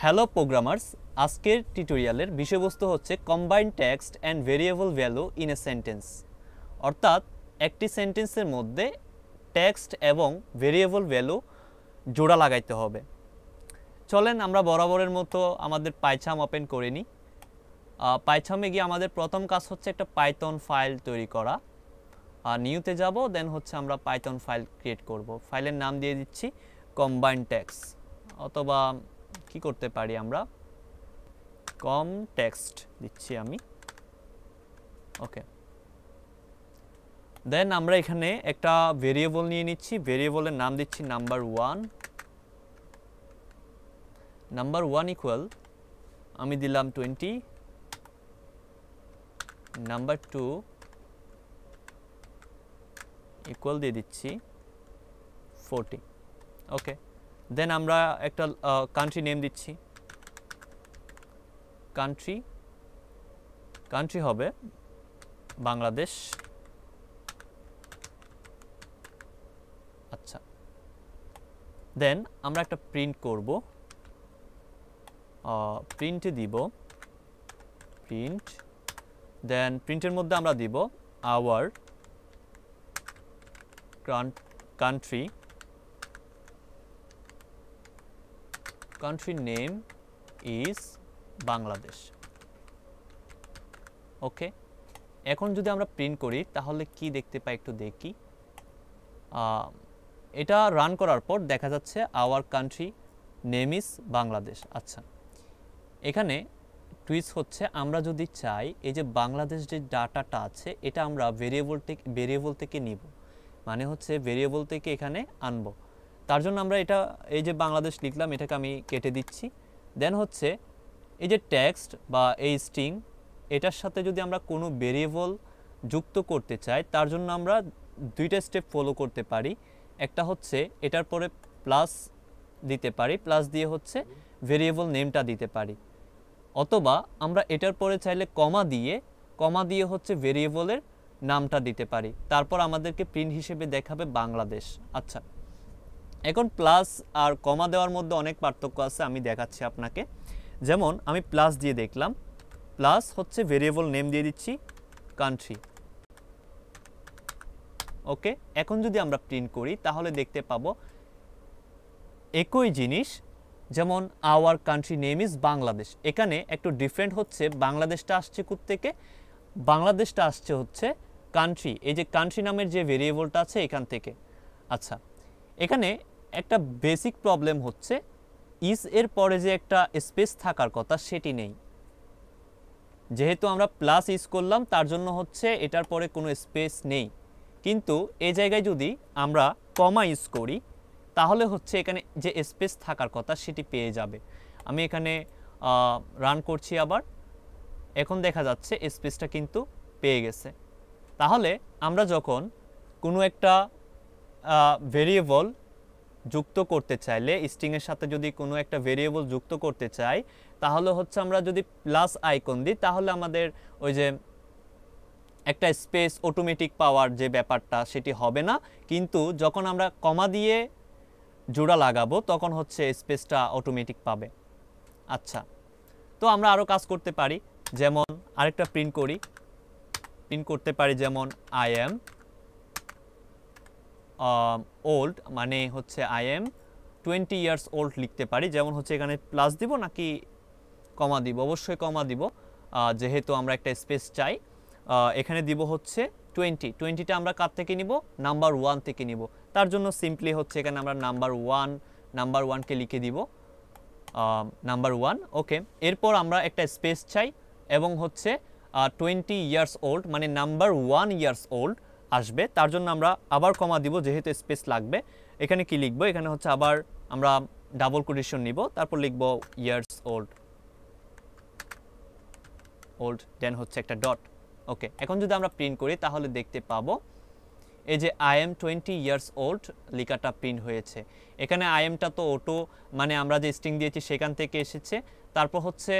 Hello programmers, আজকের টিউটোরিয়ালের বিষয়বস্তু হচ্ছে combined text and variable value in a sentence. অর্থাৎ একটি সেন্টেন্সের মধ্যে টেক্সট এবং ভেরিয়েবল ভ্যালু জোড়া লাগাইতে হবে। চলেন আমরা বরাবরের মতো আমাদের পাইথন ওপেন করে নিই। পাইথনে গিয়ে আমাদের প্রথম কাজ হচ্ছে একটা পাইথন ফাইল তৈরি করা। নিউতে যাব, দেন হচ্ছে আমরা পাইথন ফাইল ক্রিয়েট করব। ফাইলের নাম দিয়ে দিচ্ছি কম্বাইন্ড টেক্সট, অথবা কি করতে পারি আমরা কম টেক্সট দিচ্ছি আমি। ওকে, দেন আমরা এখানে একটা ভেরিয়েবল নিয়ে নিচ্ছি। ভেরিয়েবলের নাম দিচ্ছি নাম্বার ওয়ান ইকুয়াল আমি দিলাম 20, নাম্বার 2 ইকুয়াল দিয়ে দিচ্ছি 40। ওকে, দেন আমরা একটা কান্ট্রি নেম দিচ্ছি। কান্ট্রি হবে বাংলাদেশ। আচ্ছা, দেন আমরা একটা প্রিন্ট করব। প্রিন্টে দিব প্রিন্ট, দেন প্রিন্টের মধ্যে আমরা দিব our country name is Bangladesh. Okay, এখন যদি আমরা প্রিন্ট করি তাহলে কি দেখতে পাই একটু দেখি। এটা রান করার পর দেখা যাচ্ছে our country name is Bangladesh. আচ্ছা, এখানে টুইস্ট হচ্ছে আমরা যদি চাই এই যে বাংলাদেশ যে ডাটাটা আছে এটা আমরা ভেরিয়েবল থেকে নিব, মানে হচ্ছে ভেরিয়েবল থেকে এখানে আনবো। তার জন্য আমরা এই যে বাংলাদেশ লিখলাম, এটাকে আমি কেটে দিচ্ছি। দেন হচ্ছে এই যে টেক্সট বা এই স্ট্রিং, এটার সাথে যদি আমরা কোনো ভেরিয়েবল যুক্ত করতে চাই তার জন্য আমরা দুইটা স্টেপ ফলো করতে পারি। একটা হচ্ছে এটার পরে প্লাস দিতে পারি, প্লাস দিয়ে হচ্ছে ভেরিয়েবল নেমটা দিতে পারি, অথবা আমরা এটার পরে চাইলে কমা দিয়ে হচ্ছে ভেরিয়েবলের নামটা দিতে পারি। তারপর আমাদেরকে প্রিন্ট হিসেবে দেখাবে বাংলাদেশ। আচ্ছা, এখন প্লাস আর কমা দেওয়ার মধ্যে অনেক পার্থক্য আছে, আমি দেখাচ্ছি আপনাকে। যেমন আমি প্লাস দিয়ে দেখলাম, প্লাস হচ্ছে ভেরিয়েবল নেম দিয়ে দিচ্ছি কান্ট্রি। ওকে, এখন যদি আমরা প্রিন্ট করি তাহলে দেখতে পাবো একই জিনিস, যেমন our country name is Bangladesh. এখানে একটু ডিফারেন্ট হচ্ছে, বাংলাদেশটা আসছে কোত্থেকে, বাংলাদেশটা আসছে হচ্ছে কান্ট্রি, এই যে কান্ট্রি নামের যে ভেরিয়েবলটা আছে এখান থেকে। আচ্ছা, এখানে একটা বেসিক প্রবলেম হচ্ছে ইজ এর পরে যে একটা স্পেস থাকার কথা সেটি নেই। যেহেতু আমরা প্লাস ইউজ করলাম তার জন্য হচ্ছে এটার পরে কোনো স্পেস নেই, কিন্তু এই জায়গায় যদি আমরা কমা ইউজ করি তাহলে হচ্ছে এখানে যে স্পেস থাকার কথা সেটি পেয়ে যাবে। আমি এখানে রান করছি আবার, এখন দেখা যাচ্ছে স্পেসটা কিন্তু পেয়ে গেছে। তাহলে আমরা যখন কোনো একটা ভেরিয়েবল যুক্ত করতে চাইলে, স্ট্রিংয়ের সাথে যদি কোনো একটা ভেরিয়েবল যুক্ত করতে চাই তাহলে হচ্ছে আমরা যদি প্লাস আইকন দিই তাহলে আমাদের ওই যে একটা স্পেস অটোমেটিক পাওয়ার যে ব্যাপারটা সেটি হবে না, কিন্তু যখন আমরা কমা দিয়ে জোড়া লাগাবো তখন হচ্ছে স্পেসটা অটোমেটিক পাবে। আচ্ছা, তো আমরা আরও কাজ করতে পারি, যেমন আরেকটা প্রিন্ট করতে পারি, যেমন আই এম ওল্ড, মানে হচ্ছে আই এম 20 ইয়ার্স ওল্ড লিখতে পারি। যেমন হচ্ছে এখানে প্লাস দিব নাকি কমা দিব, অবশ্যই কমা দিব যেহেতু আমরা একটা স্পেস চাই। এখানে দিব হচ্ছে 20টা আমরা কার থেকে নিব, নাম্বার 1 থেকে নিব। তার জন্য সিম্পলি হচ্ছে এখানে আমরা নাম্বার 1কে লিখে দিব নাম্বার 1। ওকে, এরপর আমরা একটা স্পেস চাই এবং হচ্ছে 20 ইয়ার্স ওল্ড, মানে নাম্বার 1 ইয়ার্স ওল্ড আসবে। তার জন্য আমরা আবার কমা দিব যেহেতু স্পেস লাগবে। এখানে কি লিখবো, এখানে হচ্ছে আবার আমরা ডাবল কোটেশন নিব, তারপর লিখব ইয়ার্স ওল্ড, দেন হচ্ছে একটা ডট। ওকে, এখন যদি আমরা প্রিন্ট করি তাহলে দেখতে পাবো এই যে আই এম 20 ইয়ার্স ওল্ড লেখাটা প্রিন্ট হয়েছে। এখানে আই এমটা তো অটো, মানে আমরা যে স্ট্রিং দিয়েছি সেখান থেকে এসেছে। তারপর হচ্ছে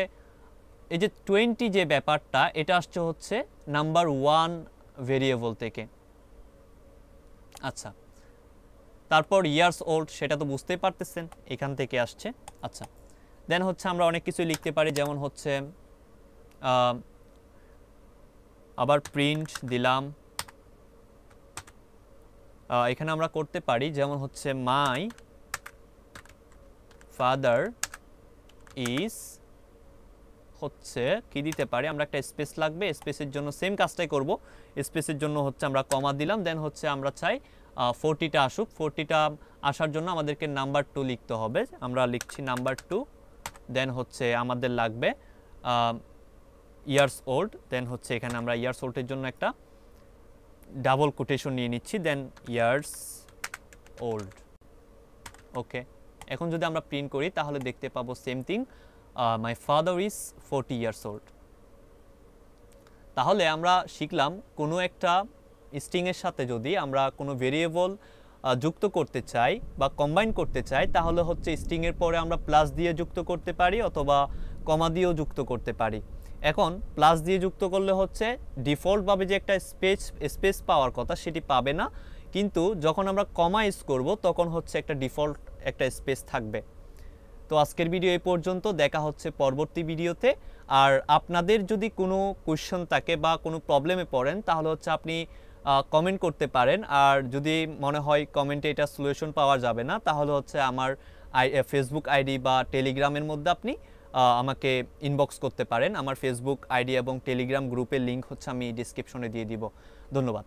এই যে 20 যে ব্যাপারটা এটা আসছে হচ্ছে নাম্বার 1 ভেরিয়েবল থেকে। আচ্ছা, তারপর ইয়ার্স ওল্ড সেটা তো বুঝতেই পারতেছেন এখান থেকে আসছে। আচ্ছা, দেন হচ্ছে আমরা অনেক কিছু লিখতে পারি, যেমন হচ্ছে আবার প্রিন্ট দিলাম। এখানে আমরা করতে পারি যেমন হচ্ছে মাই ফাদার ইজ হচ্ছে কি দিতে পারি, আমরা একটা স্পেস লাগবে, স্পেসের জন্য সেম কাজটাই করব। স্পেসের জন্য হচ্ছে আমরা কমা দিলাম, দেন হচ্ছে আমরা চাই 40টা আসুক। 40টা আসার জন্য আমাদেরকে নাম্বার 2 লিখতে হবে, আমরা লিখছি নাম্বার 2। দেন হচ্ছে আমাদের লাগবে ইয়ার্স ওল্ড, দেন হচ্ছে এখানে আমরা ইয়ার্স ওল্ডের জন্য একটা ডাবল কোটেশন নিয়ে নিচ্ছি, দেন ইয়ার্স ওল্ড। ওকে, এখন যদি আমরা প্রিন্ট করি তাহলে দেখতে পাবো same thing, my father is 40 years old. তাহলে আমরা শিখলাম কোনো একটা স্ট্রিংয়ের সাথে যদি আমরা কোনো ভেরিয়েবল যুক্ত করতে চাই বা কম্বাইন করতে চাই, তাহলে হচ্ছে স্ট্রিংয়ের পরে আমরা প্লাস দিয়ে যুক্ত করতে পারি অথবা কমা দিয়েও যুক্ত করতে পারি। এখন প্লাস দিয়ে যুক্ত করলে হচ্ছে ডিফল্টভাবে যে একটা স্পেস পাওয়ার কথা সেটি পাবে না, কিন্তু যখন আমরা কমা ইউজ করব তখন হচ্ছে একটা ডিফল্ট একটা স্পেস থাকবে। তো আজকের ভিডিও এই পর্যন্ত, দেখা হচ্ছে পরবর্তী ভিডিওতে। আর আপনাদের যদি কোনো কোয়েশ্চন থাকে বা কোনো প্রবলেমে পড়েন তাহলে হচ্ছে আপনি কমেন্ট করতে পারেন। আর যদি মনে হয় কমেন্টে এটা সলিউশন পাওয়া যাবে না তাহলে হচ্ছে আমার ফেসবুক আইডি বা টেলিগ্রামের মধ্যে আপনি আমাকে ইনবক্স করতে পারেন। আমার ফেসবুক আইডি এবং টেলিগ্রাম গ্রুপের লিঙ্ক হচ্ছে আমি ডিসক্রিপশনে দিয়ে দিব। ধন্যবাদ।